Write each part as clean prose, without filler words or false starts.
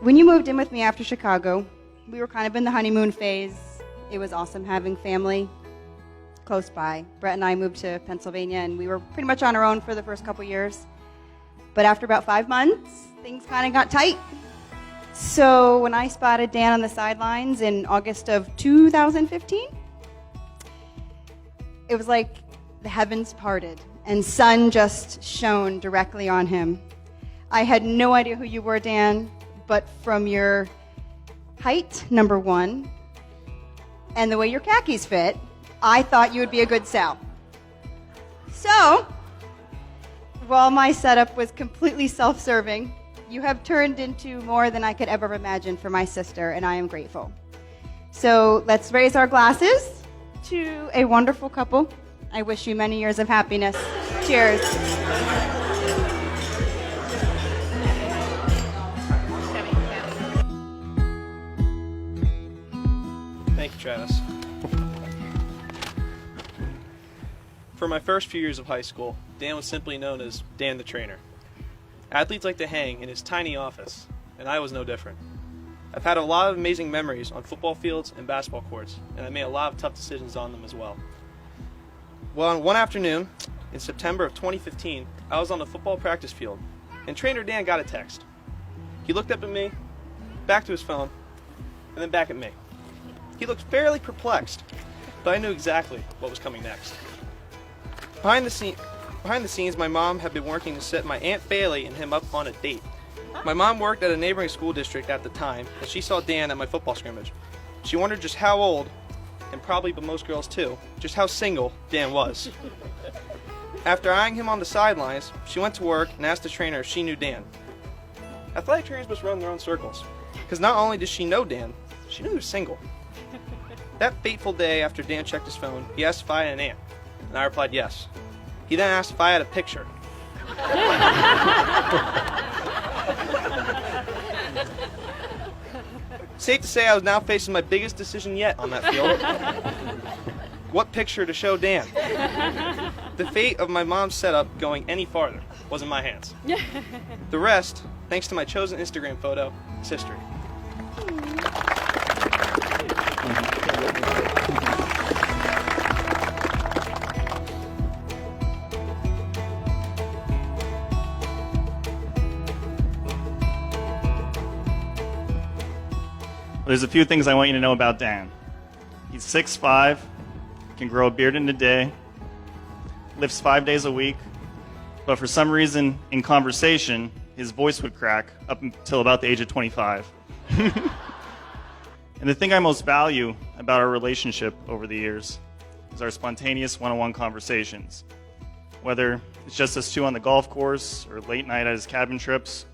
when you moved in with me after Chicago, we were kind of in the honeymoon phase. It was awesome having family close by. Brett and I moved to Pennsylvania, and we were pretty much on our own for the first couple years. But after about 5 months, things kind of got tight. So when I spotted Dan on the sidelines in August of 2015, it was like the heavens parted and sun just shone directly on him. I had no idea who you were, Dan, but from your height, number one, and the way your khakis fit, I thought you would be a good sell. So, while my setup was completely self-serving, you have turned into more than I could ever imagine for my sister, and I am grateful. So let's raise our glasses to a wonderful couple. I wish you many years of happiness. Cheers. Thank you, Travis. For my first few years of high school, Dan was simply known as Dan the Trainer. Athletes like to hang in his tiny office, and I was no different. I've had a lot of amazing memories on football fields and basketball courts, and I made a lot of tough decisions on them as well. Well, one afternoon, in September of 2015, I was on the football practice field, and Trainer Dan got a text. He looked up at me, back to his phone, and then back at me. He looked fairly perplexed, but I knew exactly what was coming next. Behind the scenes, my mom had been working to set my Aunt Bailey and him up on a date. My mom worked at a neighboring school district at the time, and she saw Dan at my football scrimmage. She wondered just how old, and probably but most girls too, just how single Dan was. After eyeing him on the sidelines, she went to work and asked the trainer if she knew Dan. Athletic trainers must run their own circles, because not only did she know Dan, she knew he was single. That fateful day after Dan checked his phone, he asked if I had an aunt, and I replied yes. He then asked if I had a picture. Safe to say I was now facing my biggest decision yet on that field. What picture to show Dan? The fate of my mom's setup going any farther was in my hands. The rest, thanks to my chosen Instagram photo, is history. There's a few things I want you to know about Dan. He's 6'5", can grow a beard in a day, lifts 5 days a week, but for some reason in conversation, his voice would crack up until about the age of 25. And the thing I most value about our relationship over the years is our spontaneous one-on-one conversations. Whether it's just us two on the golf course or late night at his cabin trips,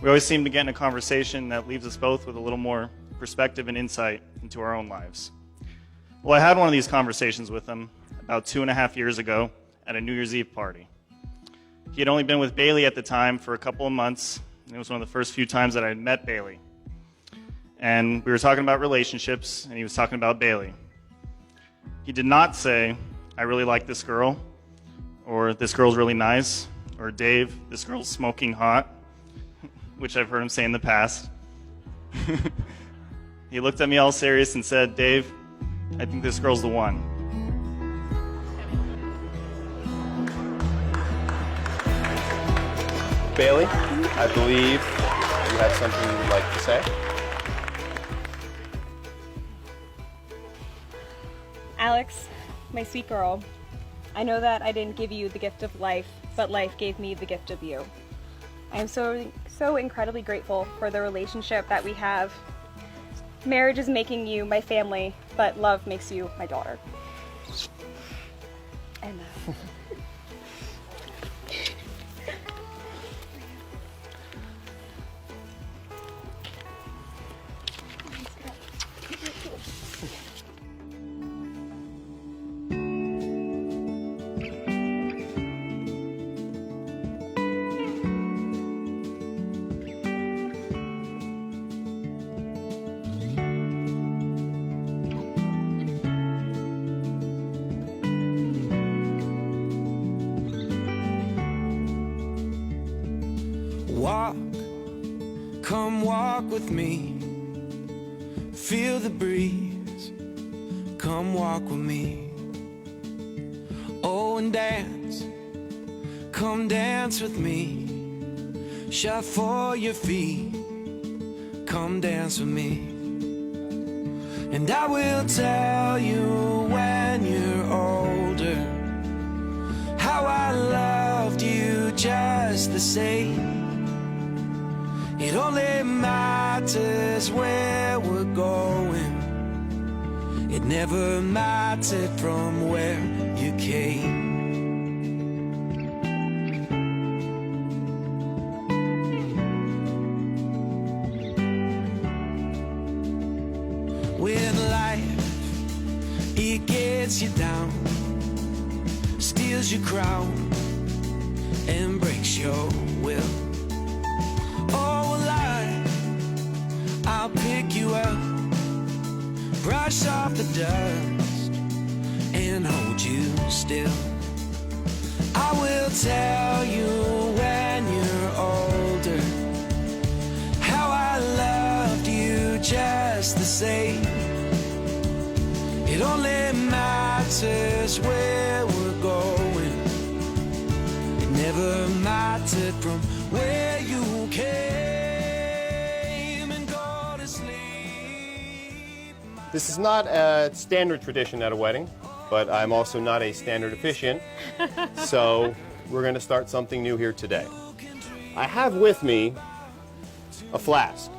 we always seem to get in a conversation that leaves us both with a little more perspective and insight into our own lives. Well, I had one of these conversations with him about 2.5 years ago at a New Year's Eve party. He had only been with Bailey at the time for a couple of months, and it was one of the first few times that I had met Bailey. And we were talking about relationships, and he was talking about Bailey. He did not say, "I really like this girl," or "this girl's really nice," or "Dave, this girl's smoking hot," which I've heard him say in the past. He looked at me all serious and said, "Dave, I think this girl's the one." Bailey, I believe you have something you would like to say. Alex, my sweet girl, I know that I didn't give you the gift of life, but life gave me the gift of you. I am so incredibly grateful for the relationship that we have. Marriage is making you my family, but love makes you my daughter. And Come walk with me, feel the breeze. Come walk with me. Oh, and dance, come dance with me. Shuffle your feet, come dance with me. And I will tell you when you're older how I loved you just the same. It only matters where we're going. It never mattered from where you came. When life, it gets you down, steals your crown, and breaks your will. Oh, I'll pick you up, brush off the dust, and hold you still. I will tell you when you're older how I loved you just the same. It only matters where we're going. It never mattered from where you came and go to sleep. This is not a standard tradition at a wedding, but I'm also not a standard officiant, so we're going to start something new here today. I have with me a flask.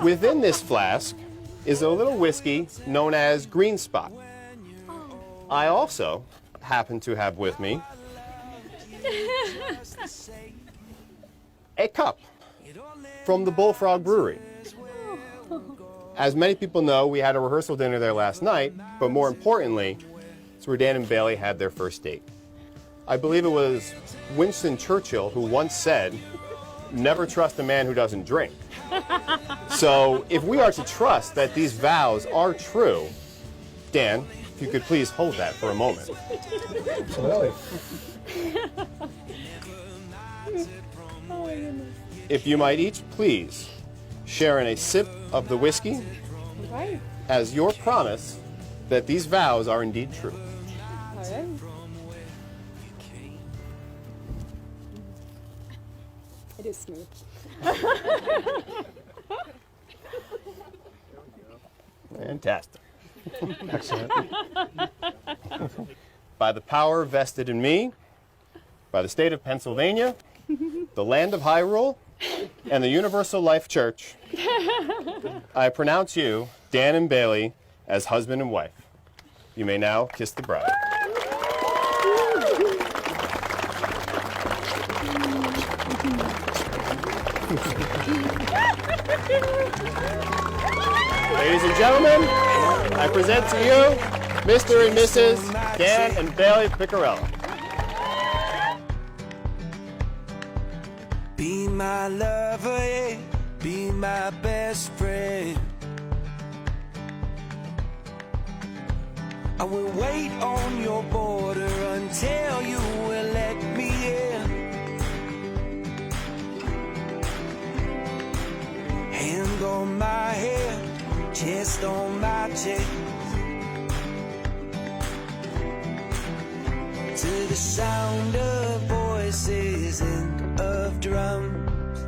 Within this flask is a little whiskey known as Green Spot. I also happen to have with me a cup from the Bullfrog Brewery. As many people know, we had a rehearsal dinner there last night, but more importantly, it's where Dan and Bailey had their first date. I believe it was Winston Churchill who once said, "Never trust a man who doesn't drink." So if we are to trust that these vows are true, Dan, if you could please hold that for a moment. Absolutely. If you might each please share in a sip of the whiskey as your promise that these vows are indeed true. It is smooth. Fantastic. Excellent. By the power vested in me, by the state of Pennsylvania, the land of Hyrule, and the Universal Life Church, I pronounce you, Dan and Bailey, as husband and wife. You may now kiss the bride. Ladies and gentlemen, I present to you Mr. and Mrs. Dan and Bailey Piccarello. Be my lover, yeah, be my best friend. I will wait on your border until you will let me in. Hand on my head, chest on my chest. To the sound of voices and of drums,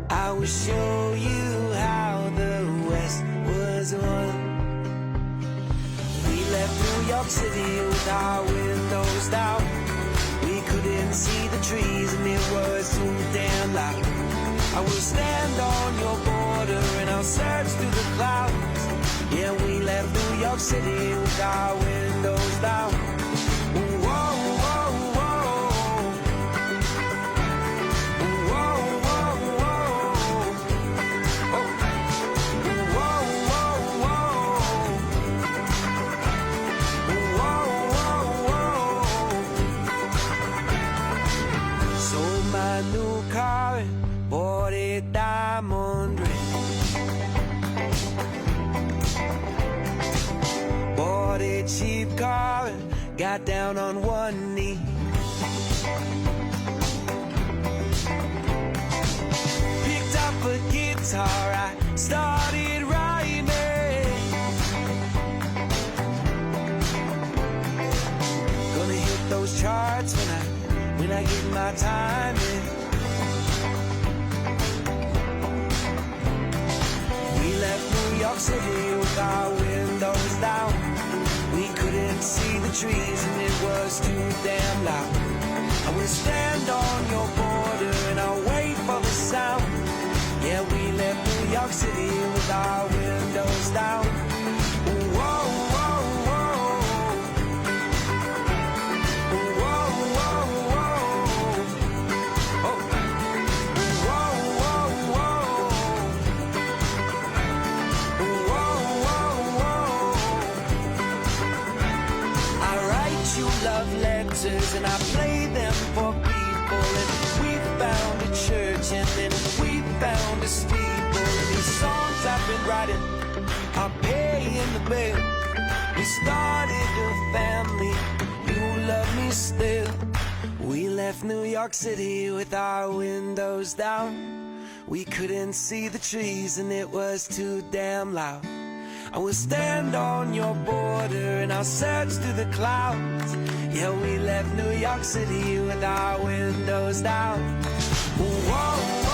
I will show you how the West was won. We left New York City with our windows down. We couldn't see the trees and it was too damn loud. I will stand on your border and I'll search through the clouds. Yeah, we left New York City with our windows down. Whoa, whoa, whoa. Whoa, whoa, whoa. Oh. Whoa, whoa, whoa. Whoa, whoa, whoa. Sold my new car and bought a diamond ring. Bought a cheap car and got down on one knee. a guitar, I started rhyming. Gonna hit those charts when I get my time in. We left New York City with our windows down. We couldn't see the trees and it was too damn loud. I will stand on your border and I'll wait for the sound. Yeah, we left New York City with our windows down. Whoa, whoa, whoa. Whoa, whoa, whoa. Oh. Whoa, whoa, whoa. Whoa, whoa, whoa. I write you love letters and I play them for people. And we found a church and then we found a steeple. And these songs I've been writing are paying the bill. We started a family, you love me still. We left New York City with our windows down. We couldn't see the trees and it was too damn loud. I will stand on your border and I'll search through the clouds. Yeah, we left New York City with our windows down. Whoa.